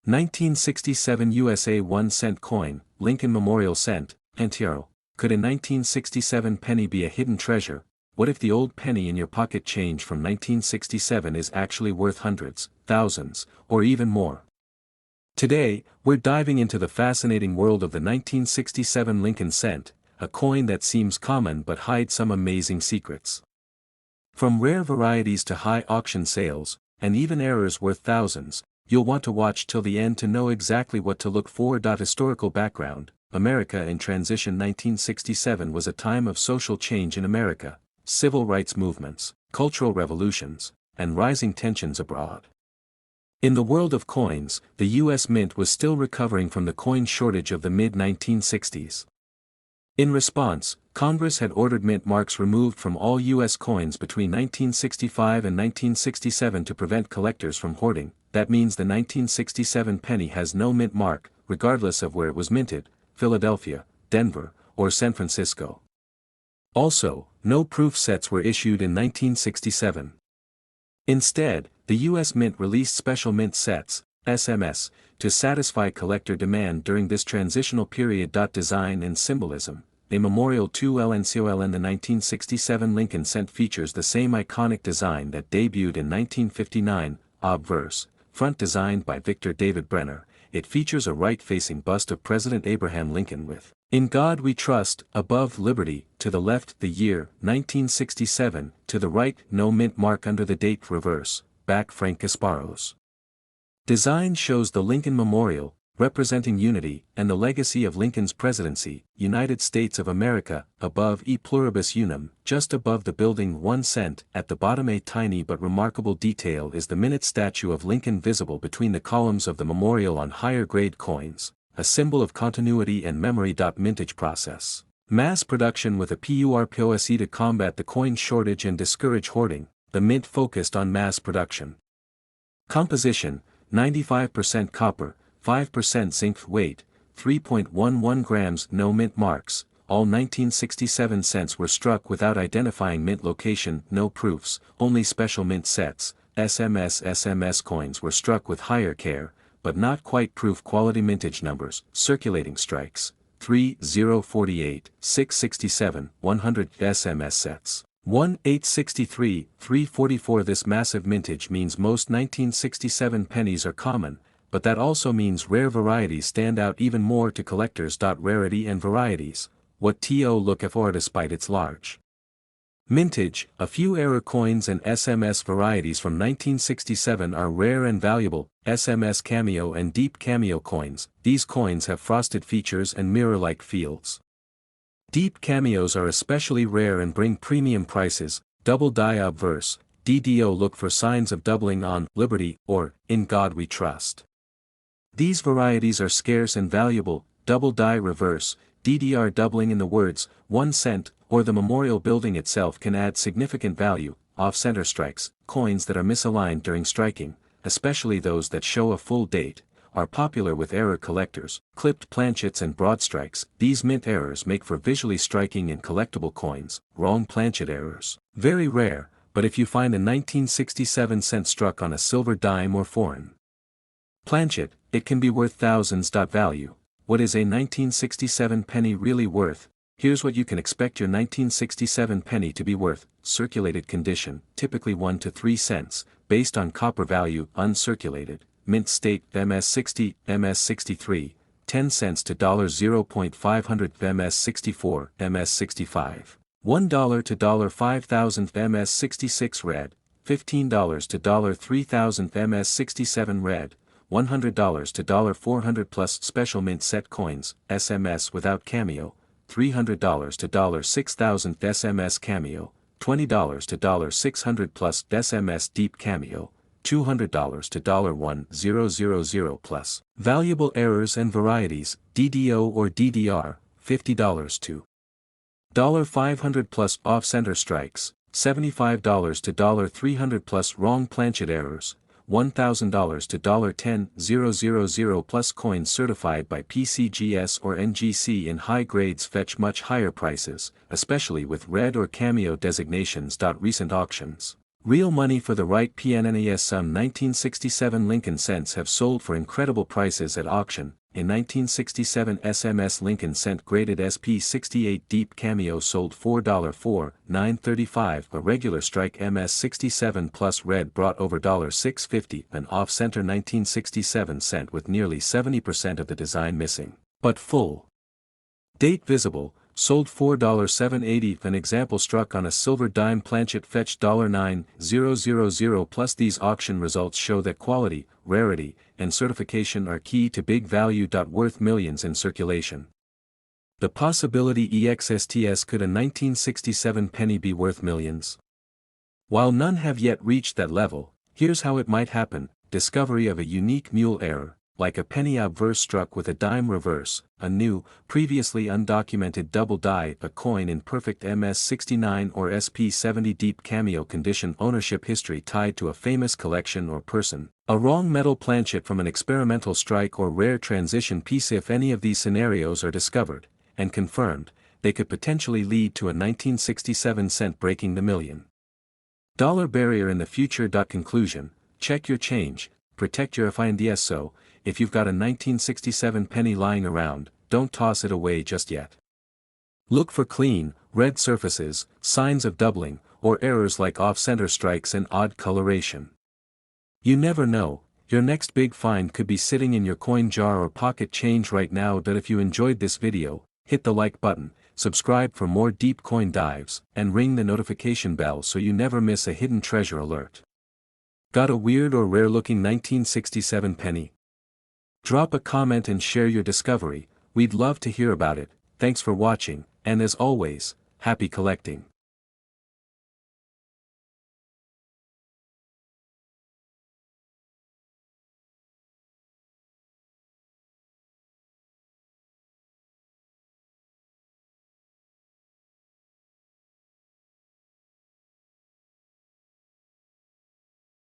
1967 USA 1 cent coin, Lincoln Memorial Cent, Antero. Could a 1967 penny be a hidden treasure? What if the old penny in your pocket change from 1967 is actually worth hundreds, thousands, or even more? Today, we're diving into the fascinating world of the 1967 Lincoln Cent, a coin that seems common but hides some amazing secrets. From rare varieties to high auction sales, and even errors worth thousands, you'll want to watch till the end to know exactly what to look for. Historical background: America in transition. 1967 was a time of social change in America, civil rights movements, cultural revolutions, and rising tensions abroad. In the world of coins, the U.S. Mint was still recovering from the coin shortage of the mid-1960s. In response, Congress had ordered mint marks removed from all U.S. coins between 1965 and 1967 to prevent collectors from hoarding. That means the 1967 penny has no mint mark, regardless of where it was minted, Philadelphia, Denver, or San Francisco. Also, no proof sets were issued in 1967. Instead, the U.S. Mint released special mint sets, SMS, to satisfy collector demand during this transitional period. Design and symbolism: a memorial to LNCOL. The 1967 Lincoln Cent features the same iconic design that debuted in 1959, obverse, front designed by Victor David Brenner. It features a right-facing bust of President Abraham Lincoln with "In God We Trust" above liberty, to the left the year 1967, to the right no mint mark under the date, reverse, back Frank Gasparo's. Design shows the Lincoln Memorial, representing unity and the legacy of Lincoln's presidency, United States of America, above E Pluribus Unum, just above the building 1 cent. At the bottom, a tiny but remarkable detail is the minute statue of Lincoln visible between the columns of the memorial on higher-grade coins, a symbol of continuity and memory. Mintage process: mass production with a PURPOSE to combat the coin shortage and discourage hoarding. The mint focused on mass production. Composition: 95% copper, 5% zinc. Weight: 3.11 grams. No mint marks. All 1967 cents were struck without identifying mint location. No proofs, only special mint sets. SMS coins were struck with higher care, but not quite proof quality. Mintage numbers: circulating strikes: 3048, 667, 100. SMS sets: 1863, 344. This massive mintage means most 1967 pennies are common, but that also means rare varieties stand out even more to collectors. Rarity and varieties: what to look for despite its large mintage. A few error coins and SMS varieties from 1967 are rare and valuable. SMS cameo and deep cameo coins: these coins have frosted features and mirror-like fields. Deep cameos are especially rare and bring premium prices. Double die obverse, DDO. Look for signs of doubling on liberty or in God We Trust. These varieties are scarce and valuable. Double die reverse, DDR. Doubling in the words 1 cent or the memorial building itself can add significant value. Off-center strikes: coins that are misaligned during striking, especially those that show a full date, are popular with error collectors. Clipped planchets and broad strikes: these mint errors make for visually striking and collectible coins. Wrong planchet errors: very rare, but if you find a 1967 cent struck on a silver dime or foreign planchet, it can be worth thousands. Value: what is a 1967 penny really worth? Here's what you can expect your 1967 penny to be worth. Circulated condition: typically 1 to 3 cents, based on copper value. Uncirculated, mint state: MS60, MS63, 10 cents to $0.500, MS64, MS65, $1 to $5,000, MS66 red, $15 to $3,000, MS67 red, $100 to $400 plus. Special mint set coins: SMS without cameo, $300 to $6,000, SMS cameo, $20 to $600 plus. SMS deep cameo, $200 to $1,000 plus. Valuable errors and varieties: DDO or DDR, $50 to $500 plus. Off-center strikes: $75 to $300 plus. Wrong planchet errors: $1,000 to $10,000 plus. Coins certified by PCGS or NGC in high grades fetch much higher prices, especially with red or cameo designations. Recent auctions: Real money for the right PNNES. Some 1967 Lincoln cents have sold for incredible prices at auction. In 1967 SMS Lincoln cent graded SP68 Deep Cameo sold $4.4935. A regular strike MS67 Plus Red brought over $6.50. An off-center 1967 cent with nearly 70% of the design missing, but full date visible, sold $4.780. An example struck on a silver dime planchet fetched $9,000. Plus these auction results show that quality, rarity, and certification are key to big value. Worth millions in circulation. The possibility EXSTS. Could a 1967 penny be worth millions? While none have yet reached that level, here's how it might happen. Discovery of a unique mule error, like a penny obverse struck with a dime reverse, a new, previously undocumented double die, a coin in perfect MS69 or SP70 deep cameo condition, ownership history tied to a famous collection or person, a wrong metal planchet from an experimental strike or rare transition piece. If any of these scenarios are discovered, and confirmed, they could potentially lead to a 1967 cent breaking the $1 million barrier in the future. Conclusion: check your change, protect your FINDS. So, if you've got a 1967 penny lying around, don't toss it away just yet. Look for clean, red surfaces, signs of doubling, or errors like off-center strikes and odd coloration. You never know, your next big find could be sitting in your coin jar or pocket change right now. If you enjoyed this video, hit the like button, subscribe for more deep coin dives, and ring the notification bell so you never miss a hidden treasure alert. Got a weird or rare-looking 1967 penny? Drop a comment and share your discovery. We'd love to hear about it. Thanks for watching, and as always, happy collecting.